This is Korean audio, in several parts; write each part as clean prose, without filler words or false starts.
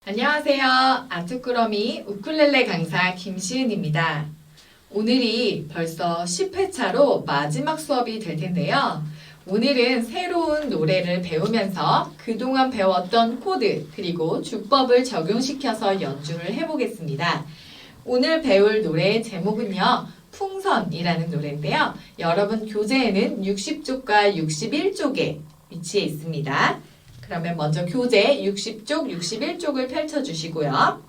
안녕하세요. 아트꾸러미 우쿨렐레 강사 김시은입니다. 오늘이 벌써 10회차로 마지막 수업이 될 텐데요. 오늘은 새로운 노래를 배우면서 그동안 배웠던 코드 그리고 주법을 적용시켜서 연주를 해보겠습니다. 오늘 배울 노래의 제목은요. 풍선이라는 노래인데요. 여러분 교재에는 60쪽과 61쪽에 위치해 있습니다. 그러면 먼저 교재 60쪽, 61쪽을 펼쳐주시고요.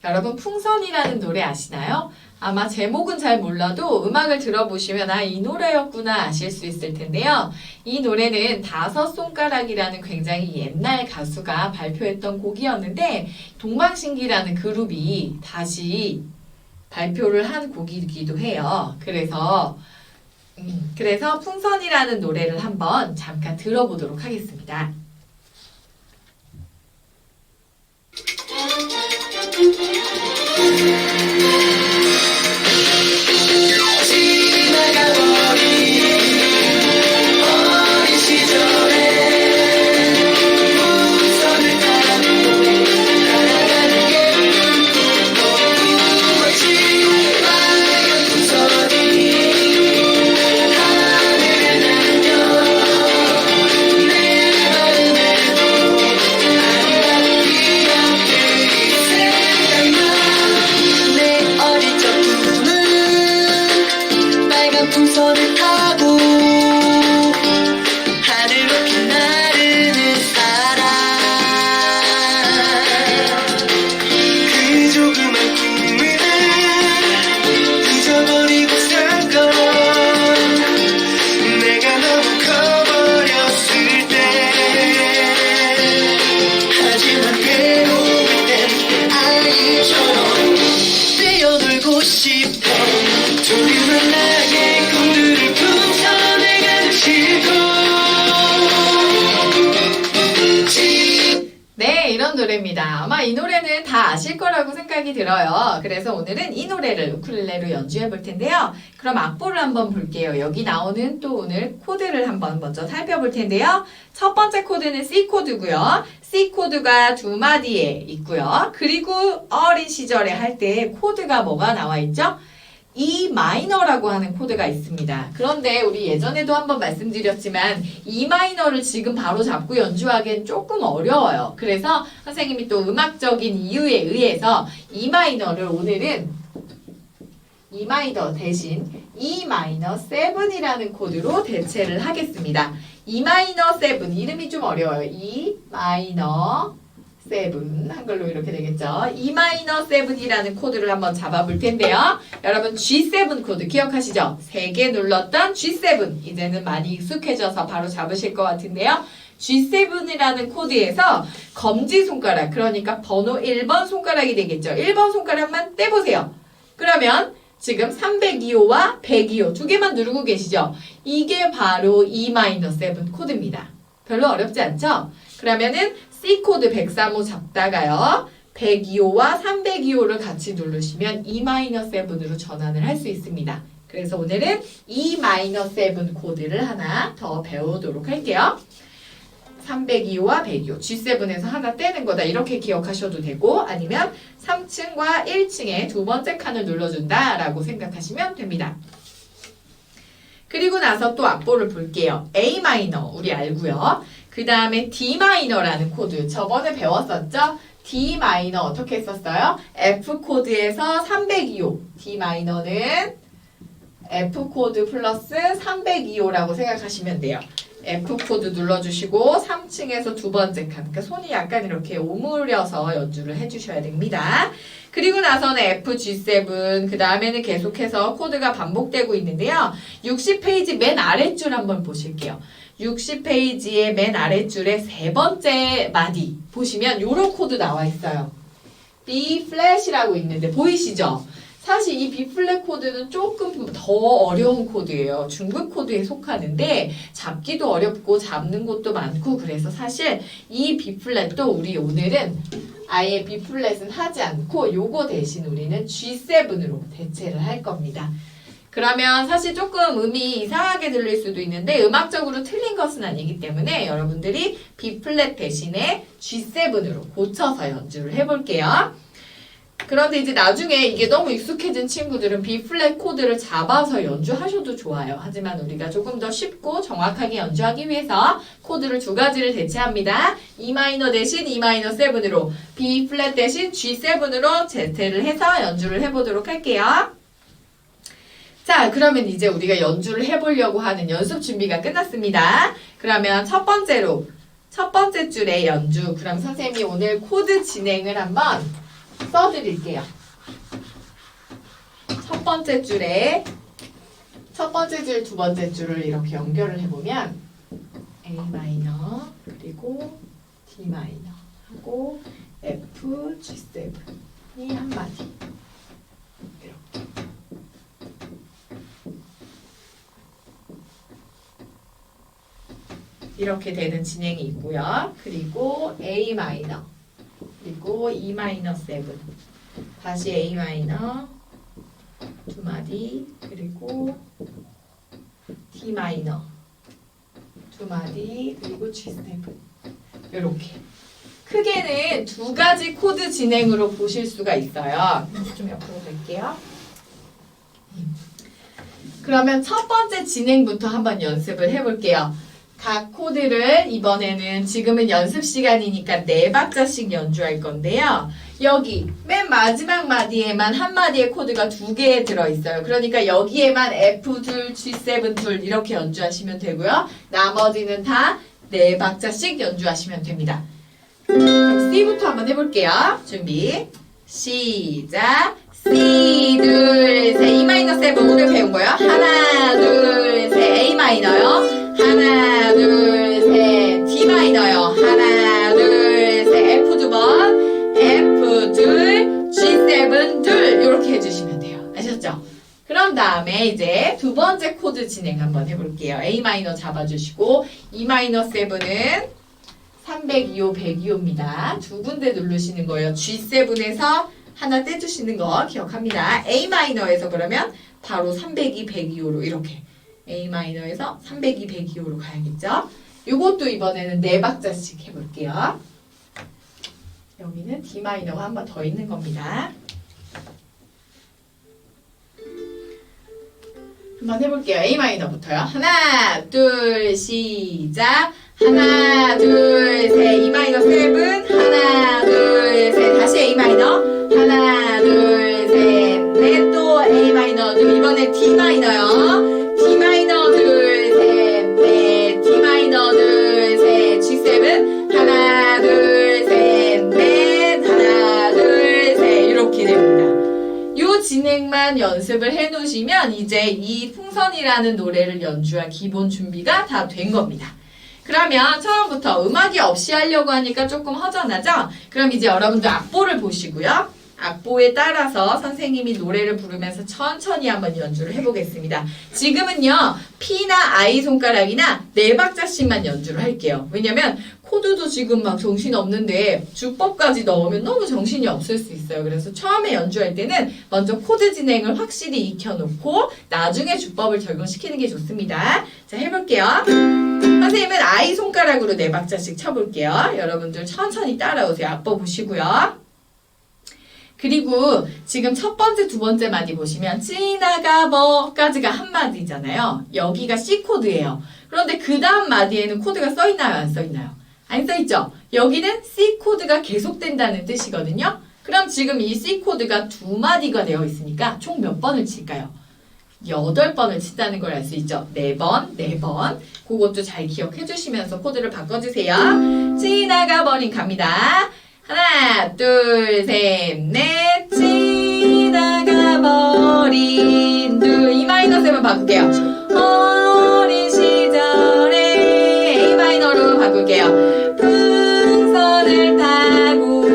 여러분 풍선이라는 노래 아시나요? 아마 제목은 잘 몰라도 음악을 들어보시면 이 노래였구나 아실 수 있을 텐데요. 이 노래는 다섯 손가락이라는 굉장히 옛날 가수가 발표했던 곡이었는데 동방신기라는 그룹이 다시 발표를 한 곡이기도 해요. 그래서 풍선이라는 노래를 한번 잠깐 들어보도록 하겠습니다. 풍선을 타고 하늘 높이 나르는 사람 그 조그만 꿈을 잊어버리고 산 건 내가 너무 커버렸을 때 하지만 괴로울 땐 아이처럼 뛰어놀고 싶어 조그만 나의 이런 노래입니다. 아마 이 노래는 다 아실 거라고 생각이 들어요. 그래서 오늘은 이 노래를 우쿨렐레로 연주해 볼 텐데요. 그럼 악보를 한번 볼게요. 여기 나오는 또 오늘 코드를 한번 먼저 살펴볼 텐데요. 첫 번째 코드는 C 코드고요. C 코드가 두 마디에 있고요. 그리고 어린 시절에 할 때 코드가 뭐가 나와 있죠? E 마이너라고 하는 코드가 있습니다. 그런데 우리 예전에도 한번 말씀드렸지만 E 마이너를 지금 바로 잡고 연주하기엔 조금 어려워요. 그래서 선생님이 또 음악적인 이유에 의해서 E 마이너를 오늘은 E 마이너 대신 E 마이너 7이라는 코드로 대체를 하겠습니다. E 마이너 7 이름이 좀 어려워요. E 마이너 7 한글로 이렇게 되겠죠. E 마이너 7이라는 코드를 한번 잡아볼 텐데요. 여러분 G7 코드 기억하시죠? 3개 눌렀던 G7 이제는 많이 익숙해져서 바로 잡으실 것 같은데요. G7이라는 코드에서 검지손가락 그러니까 번호 1번 손가락이 되겠죠. 1번 손가락만 떼보세요. 그러면 지금 302호와 102호 두 개만 누르고 계시죠? 이게 바로 E 마이너 7 코드입니다. 별로 어렵지 않죠? 그러면은 C 코드 103호 잡다가요. 102호와 302호를 같이 누르시면 E 마이너 7으로 전환을 할 수 있습니다. 그래서 오늘은 E 마이너 7 코드를 하나 더 배우도록 할게요. 302호와 102호 G7에서 하나 떼는 거다 이렇게 기억하셔도 되고 아니면 3층과 1층에 두 번째 칸을 눌러준다 라고 생각하시면 됩니다. 그리고 나서 또 악보를 볼게요. A 마이너 우리 알고요. 그 다음에 D 마이너라는 코드 저번에 배웠었죠? D 마이너 어떻게 했었어요? F 코드에서 302호 D 마이너는 F 코드 플러스 302호라고 생각하시면 돼요. F 코드 눌러주시고 3층에서 두 번째 칸 그러니까 손이 약간 이렇게 오므려서 연주를 해주셔야 됩니다. 그리고 나서는 F, G7 그 다음에는 계속해서 코드가 반복되고 있는데요. 60페이지 맨 아랫줄 한번 보실게요. 60페이지의 맨 아랫줄에 세 번째 마디 보시면 요런 코드 나와 있어요. B 플랫이라고 있는데 보이시죠? 사실 이 B 플랫 코드는 조금 더 어려운 코드예요. 중급 코드에 속하는데 잡기도 어렵고 잡는 곳도 많고 그래서 사실 이 B 플랫도 우리 오늘은 아예 B 플랫은 하지 않고 요거 대신 우리는 G7으로 대체를 할 겁니다. 그러면 사실 조금 음이 이상하게 들릴 수도 있는데 음악적으로 틀린 것은 아니기 때문에 여러분들이 B 플랫 대신에 G7으로 고쳐서 연주를 해볼게요. 그런데 이제 나중에 이게 너무 익숙해진 친구들은 B 플랫 코드를 잡아서 연주하셔도 좋아요. 하지만 우리가 조금 더 쉽고 정확하게 연주하기 위해서 코드를 두 가지를 대체합니다. E 마이너 대신 E 마이너 7으로 B 플랫 대신 G7으로 제테를 해서 연주를 해보도록 할게요. 자, 그러면 이제 우리가 연주를 해보려고 하는 연습 준비가 끝났습니다. 그러면 첫 번째 줄의 연주. 그럼 선생님이 오늘 코드 진행을 한번 써드릴게요. 첫 번째 줄, 두 번째 줄을 이렇게 연결을 해보면 A 마이너, 그리고 D 마이너 하고 F, G7이 한 마디. 이렇게. 이렇게 되는 진행이 있고요. 그리고 A 마이너, 그리고 E 마이너 7, 다시 A 마이너 두 마디, 그리고 D 마이너 두 마디, 그리고 G7 이렇게 크게는 두 가지 코드 진행으로 보실 수가 있어요. 좀 옆으로 갈게요. 그러면 첫 번째 진행부터 한번 연습을 해볼게요. 각 코드를 이번에는 지금은 연습 시간이니까 4박자씩 연주할 건데요. 여기 맨 마지막 마디에만 한 마디의 코드가 2개 들어있어요. 그러니까 여기에만 F2, G7 이렇게 연주하시면 되고요. 나머지는 다 4박자씩 연주하시면 됩니다. 그럼 C부터 한번 해볼게요. 준비 시작. C 둘 셋 E 마이너 7 오늘 배운 거예요. 하나 둘 셋 A 마이너요. 하나 둘 셋 D 마이너요. 하나 둘 셋 F 두 번 F 둘 G7 둘 이렇게 해주시면 돼요. 아셨죠? 그런 다음에 이제 두 번째 코드 진행 한번 해볼게요. A 마이너 잡아주시고 E 마이너 7은 302호 102호입니다. 두 군데 누르시는 거예요. G7에서 하나 떼주시는 거 기억합니다. A 마이너에서 그러면 바로 302, 102호로 이렇게 A 마이너에서 302, 102호로 가야겠죠? 요것도 이번에는 4박자씩 해볼게요. 여기는 D 마이너가 한 번 더 있는 겁니다. 한번 해볼게요. A 마이너부터요. 하나, 둘, 시작. 하나, 둘, 셋. E 마이너 7. 하나, 둘, 셋. 다시 A 마이너. 하나, 둘, 셋. 넷. 또 A 마이너. 이번에 D 마이너요. D 마이너 둘, 셋, 넷. D 마이너 둘, 셋. G7. 하나, 둘, 셋, 넷. 하나, 둘, 셋. 이렇게 됩니다. 요 진행만 연습을 해놓으시면 이제 이 풍선이라는 노래를 연주할 기본 준비가 다 된 겁니다. 그러면 처음부터 음악이 없이 하려고 하니까 조금 허전하죠? 그럼 이제 여러분들 악보를 보시고요. 악보에 따라서 선생님이 노래를 부르면서 천천히 한번 연주를 해보겠습니다. 지금은요, P나 I 손가락이나 4박자씩만 연주를 할게요. 왜냐면 코드도 지금 막 정신 없는데 주법까지 넣으면 너무 정신이 없을 수 있어요. 그래서 처음에 연주할 때는 먼저 코드 진행을 확실히 익혀놓고 나중에 주법을 적용시키는 게 좋습니다. 자, 해볼게요. 선생님은 I 손가락으로 4박자씩 쳐볼게요. 여러분들 천천히 따라오세요. 악보 보시고요. 그리고 지금 첫 번째, 두 번째 마디 보시면 지나가 버까지가 한 마디잖아요. 여기가 C 코드예요. 그런데 그 다음 마디에는 코드가 써있나요? 안 써있나요? 안 써있죠? 여기는 C 코드가 계속된다는 뜻이거든요. 그럼 지금 이 C 코드가 2마디가 되어 있으니까 총 몇 번을 칠까요? 8번을 친다는 걸 알 수 있죠. 4번, 4번. 그것도 잘 기억해 주시면서 코드를 바꿔주세요. 지나가 버린 갑니다. 하나, 둘, 셋, 넷. 지나가 버린 둘. E 마이너 7 바꿀게요. 어린 시절에 A 마이너로 바꿀게요. 풍선을 타고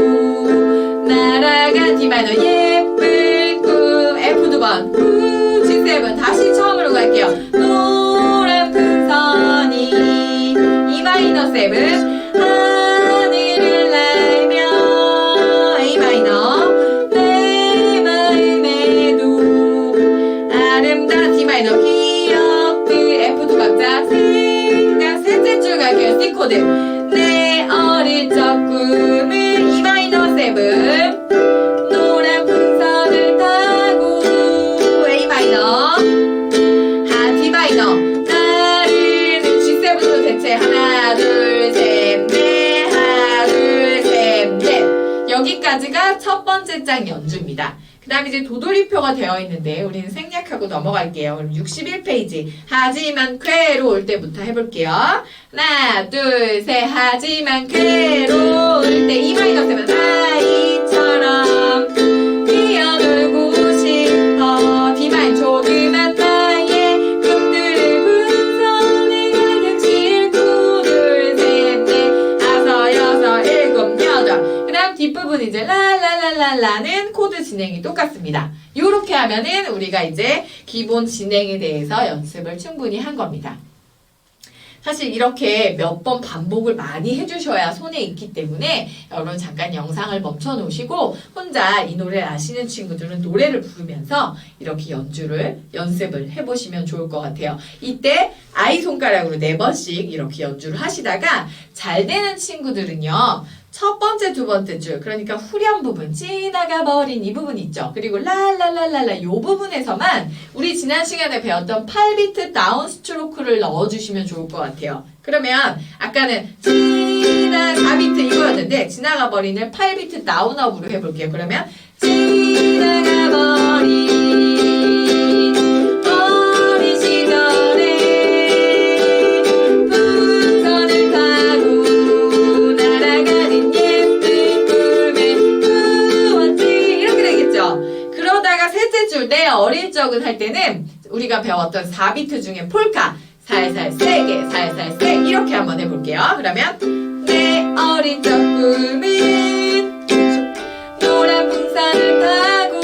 날아간 D 마이너 예쁜 꿈 F 두 번. G7 다시 처음으로 갈게요. 노란 풍선이 E 마이너 7 하늘을 날며 A 마이너 내 마음에도 아름답 박자 그냥 셋째 줄 갈게요. C 코드. 내 어릴 적 꿈은 E 마이너 7 노란 풍선을 타고 A 마이너 하 D 마이너 나를 G7도 대체 하나 둘 셋 넷 하나 둘 셋 넷 여기까지가 첫 번째 장 연주입니다. 그 다음에 이제 도돌이표가 되어 있는데 우리는 생략하고 넘어갈게요. 그럼 61페이지 하지만 괴로울 때부터 해볼게요. 하나 둘 셋 하지만 괴로울 때 E 마이너 7 아이처럼 뛰어놀고 싶어 D 마이너 조그만 나의 꿈들을 풍선에 가득 싣고 둘 셋 넷 다섯 여섯 일곱 여덟 그 다음 뒷부분 이제 라라라라라는 코드 진행이 똑같습니다. 이렇게 하면은 우리가 이제 기본 진행에 대해서 연습을 충분히 한 겁니다. 사실 이렇게 몇 번 반복을 많이 해주셔야 손에 익기 때문에 여러분 잠깐 영상을 멈춰 놓으시고 혼자 이 노래를 아시는 친구들은 노래를 부르면서 이렇게 연습을 해보시면 좋을 것 같아요. 이때 아이 손가락으로 4번씩 이렇게 연주를 하시다가 잘 되는 친구들은요. 첫 번째, 두 번째 줄, 그러니까 후렴 부분, 지나가 버린 이 부분 있죠. 그리고 랄랄랄랄라 요 부분에서만 우리 지난 시간에 배웠던 8비트 다운 스트로크를 넣어주시면 좋을 것 같아요. 그러면 아까는 4비트 이거였는데 지나가 버린을 8비트 다운업으로 해볼게요. 그러면 지나가 버린 어린 시절에 풍선을 타고 날아가는 예쁜 꿈에 무엇지 이렇게 되겠죠. 그러다가 셋째 줄 내 어릴 적은 할 때는 우리가 배웠던 4비트 중에 폴카 살살 세게 살살 세 이렇게 한번 해볼게요. 그러면 내 어린 적 꿈은 노란 풍선을 타고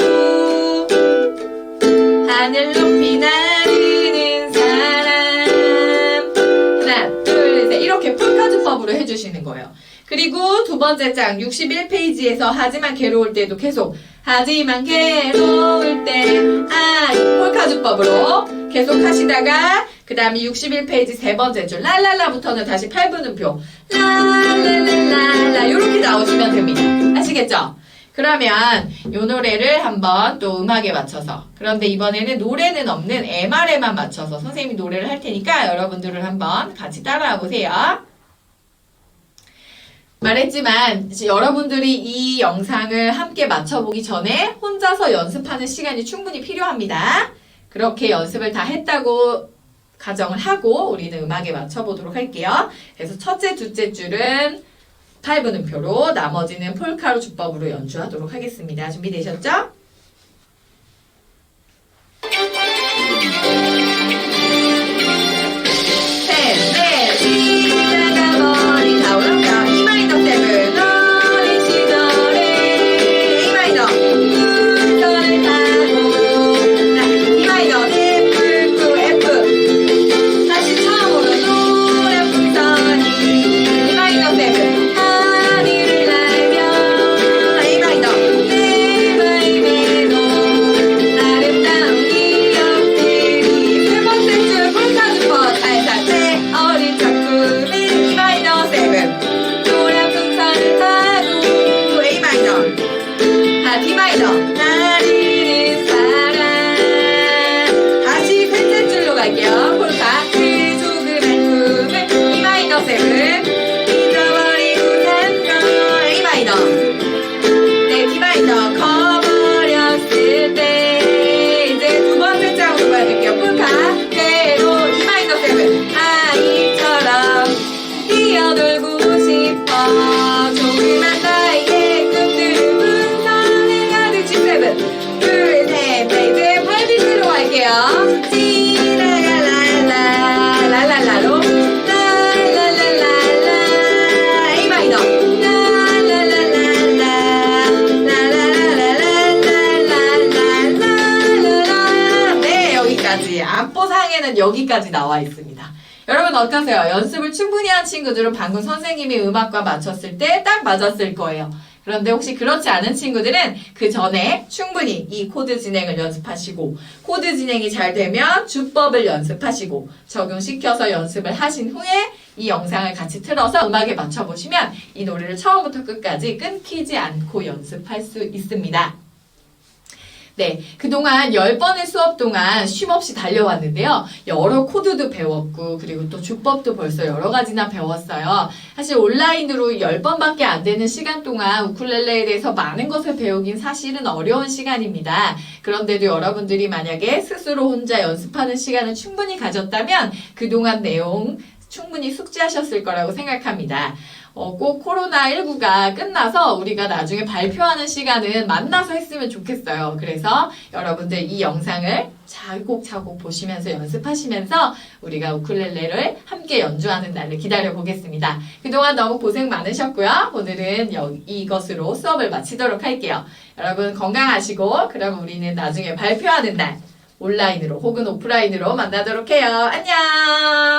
하늘 높이 나르는 사람 하나 둘 셋 이렇게 폴카주법으로 해주시는 거예요. 그리고 두 번째 장 61페이지에서 하지만 괴로울 때도 계속 하지만 괴로울 때 폴카주법으로 계속 하시다가 그 다음에 61페이지 세 번째 줄 랄랄라부터는 다시 8분음표 랄랄랄랄라 이렇게 나오시면 됩니다. 아시겠죠? 그러면 이 노래를 한번 또 음악에 맞춰서 그런데 이번에는 노래는 없는 MR에만 맞춰서 선생님이 노래를 할 테니까 여러분들은 한번 같이 따라해 보세요. 말했지만 여러분들이 이 영상을 함께 맞춰보기 전에 혼자서 연습하는 시간이 충분히 필요합니다. 그렇게 연습을 다 했다고 가정을 하고 우리는 음악에 맞춰보도록 할게요. 그래서 첫째, 둘째 줄은 8분음표로 나머지는 폴카로 주법으로 연주하도록 하겠습니다. 준비되셨죠? 셋, 넷, 지나가버린 다운업다 E 마이너 7 어린 시절에 E 마이너 풍선을 타고 자, E 마이너 F, F, F 다시 처음으로 노란 풍선이 E 마이너 7 하늘을 날며 A 마이너 내 마음에도 아름다운 기억들이 세 번째 줄 폴카주퍼 살살 내 어린 적 꿈은 E 마이너 7 노란 풍선을 타고 A 마이너 아 D 마이너 나르는 사람 다시 셋째 줄로 갈게요. 폴카 그 조그만 꿈을 E 마이너 7 잊어버리고 산거 A 마이너 네 D 마이너 커버렸을 때 이제 두 번째 장으로 가볼게요. 폴카 그대로 E 마이너 7 아이처럼 뛰어놀고 싶어 조그만 나에게 꿈들을 풍선에 가득 G7 둘, 셋, 넷 이제 8비트로 갈게요. 지나가랄라 랄랄라로 랄랄랄랄라 A 마이너 랄랄랄랄라 랄랄랄랄랄랄랄랄라 네 여기까지 악보상에는 여기까지 나와 있습니다. 여러분 어떠세요? 연습을 충분히 한 친구들은 방금 선생님이 음악과 맞췄을 때 딱 맞았을 거예요. 그런데 혹시 그렇지 않은 친구들은 그 전에 충분히 이 코드 진행을 연습하시고 코드 진행이 잘 되면 주법을 연습하시고 적용시켜서 연습을 하신 후에 이 영상을 같이 틀어서 음악에 맞춰보시면 이 노래를 처음부터 끝까지 끊기지 않고 연습할 수 있습니다. 네, 그동안 10번의 수업 동안 쉼없이 달려왔는데요. 여러 코드도 배웠고 그리고 또 주법도 벌써 여러 가지나 배웠어요. 사실 온라인으로 10번밖에 안 되는 시간 동안 우쿨렐레에 대해서 많은 것을 배우긴 사실은 어려운 시간입니다. 그런데도 여러분들이 만약에 스스로 혼자 연습하는 시간을 충분히 가졌다면 그동안 내용 충분히 숙지하셨을 거라고 생각합니다. 꼭 코로나19가 끝나서 우리가 나중에 발표하는 시간은 만나서 했으면 좋겠어요. 그래서 여러분들 이 영상을 차곡차곡 보시면서 연습하시면서 우리가 우쿨렐레를 함께 연주하는 날을 기다려 보겠습니다. 그동안 너무 고생 많으셨고요. 오늘은 이것으로 수업을 마치도록 할게요. 여러분 건강하시고 그럼 우리는 나중에 발표하는 날 온라인으로 혹은 오프라인으로 만나도록 해요. 안녕!